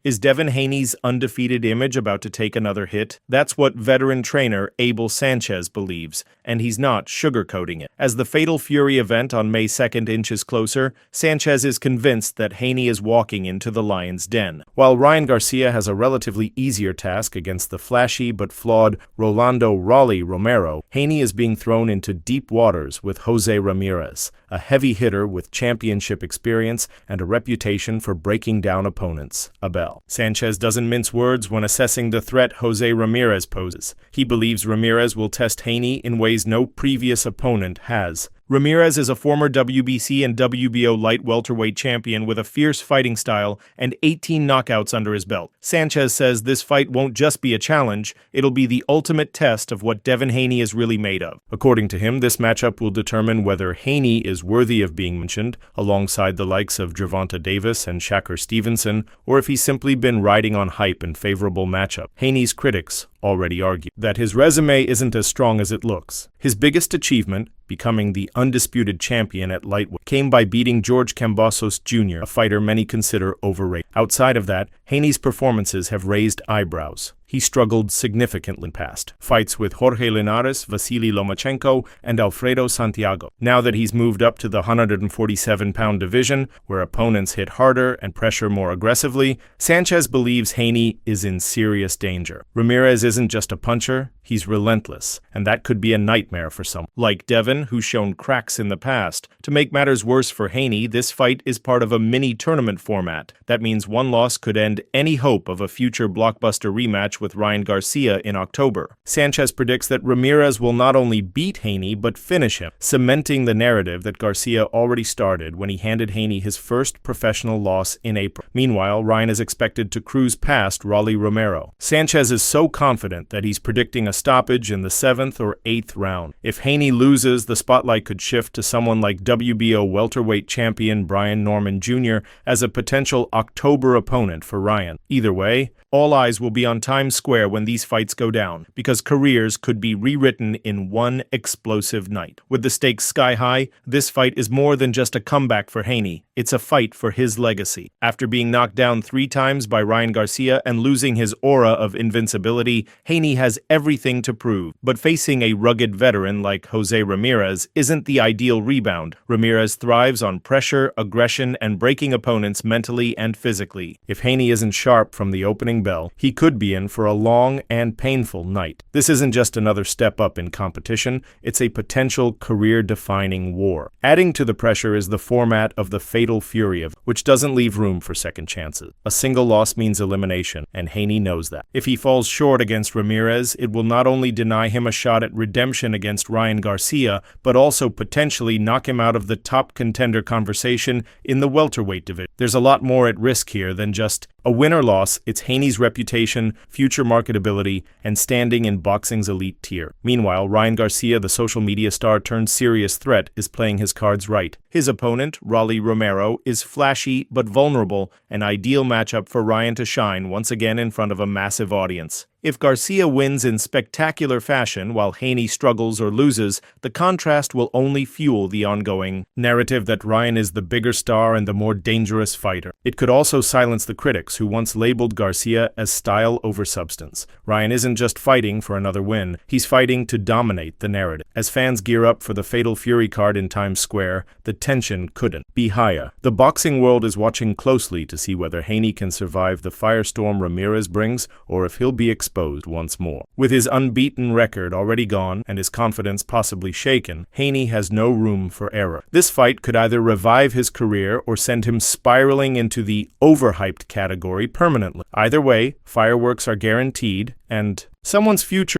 Is Devin Haney's undefeated image about to take another hit? That's what veteran trainer Abel Sanchez believes, and he's not sugarcoating it. As the Fatal Fury event on May 2nd inches closer, Sanchez is convinced that Haney is walking into the lion's den. While Ryan Garcia has a relatively easier task against the flashy but flawed Rolando "Raleigh" Romero, Haney is being thrown into deep waters with Jose Ramirez, a heavy hitter with championship experience and a reputation for breaking down opponents. Abel Sanchez doesn't mince words when assessing the threat Jose Ramirez poses. He believes Ramirez will test Haney in ways no previous opponent has. Ramirez is a former WBC and WBO light welterweight champion with a fierce fighting style and 18 knockouts under his belt. Sanchez says this fight won't just be a challenge, it'll be the ultimate test of what Devin Haney is really made of. According to him, this matchup will determine whether Haney is worthy of being mentioned, alongside the likes of Gervonta Davis and Shakur Stevenson, or if he's simply been riding on hype and favorable matchup. Haney's critics already argue that his resume isn't as strong as it looks. His biggest achievement, becoming the undisputed champion at lightweight, came by beating George Kambosos Jr., a fighter many consider overrated. Outside of that, Haney's performances have raised eyebrows. He struggled significantly in past fights with Jorge Linares, Vasily Lomachenko, and Alfredo Santiago. Now that he's moved up to the 147-pound division, where opponents hit harder and pressure more aggressively, Sanchez believes Haney is in serious danger. Ramirez isn't just a puncher, he's relentless, and that could be a nightmare for someone like Devin, who's shown cracks in the past. To make matters worse for Haney, this fight is part of a mini-tournament format. That means one loss could end any hope of a future blockbuster rematch with Ryan Garcia in October. Sanchez predicts that Ramirez will not only beat Haney but finish him, cementing the narrative that Garcia already started when he handed Haney his first professional loss in April. Meanwhile, Ryan is expected to cruise past Raleigh Romero. Sanchez is so confident that he's predicting a stoppage in the 7th or 8th round. If Haney loses, the spotlight could shift to someone like WBO welterweight champion Brian Norman Jr. as a potential October opponent for Ryan. Either way, all eyes will be on Times Square when these fights go down, because careers could be rewritten in one explosive night. With the stakes sky high, this fight is more than just a comeback for Haney. It's a fight for his legacy. After being knocked down 3 times by Ryan Garcia and losing his aura of invincibility, Haney has everything to prove. But facing a rugged veteran like Jose Ramirez isn't the ideal rebound. Ramirez thrives on pressure, aggression, and breaking opponents mentally and physically. If Haney isn't sharp from the opening bell, he could be in for a long and painful night. This isn't just another step up in competition, it's a potential career-defining war. Adding to the pressure is the format of the Fatal Fury, which doesn't leave room for second chances. A single loss means elimination, and Haney knows that. If he falls short against Ramirez, it will not only deny him a shot at redemption against Ryan Garcia, but also potentially knock him out of the top contender conversation in the welterweight division. There's a lot more at risk here than just a win or loss. It's Haney's reputation, future marketability, and standing in boxing's elite tier. Meanwhile, Ryan Garcia, the social media star turned serious threat, is playing his cards right. His opponent, Raleigh Romero, is flashy but vulnerable, an ideal matchup for Ryan to shine once again in front of a massive audience. If Garcia wins in spectacular fashion while Haney struggles or loses, the contrast will only fuel the ongoing narrative that Ryan is the bigger star and the more dangerous fighter. It could also silence the critics who once labeled Garcia as style over substance. Ryan isn't just fighting for another win, he's fighting to dominate the narrative. As fans gear up for the Fatal Fury card in Times Square, the tension couldn't be higher. The boxing world is watching closely to see whether Haney can survive the firestorm Ramirez brings, or if he'll be exposed once more. With his unbeaten record already gone and his confidence possibly shaken, Haney has no room for error. This fight could either revive his career or send him spiraling into the overhyped category permanently. Either way, fireworks are guaranteed, and someone's future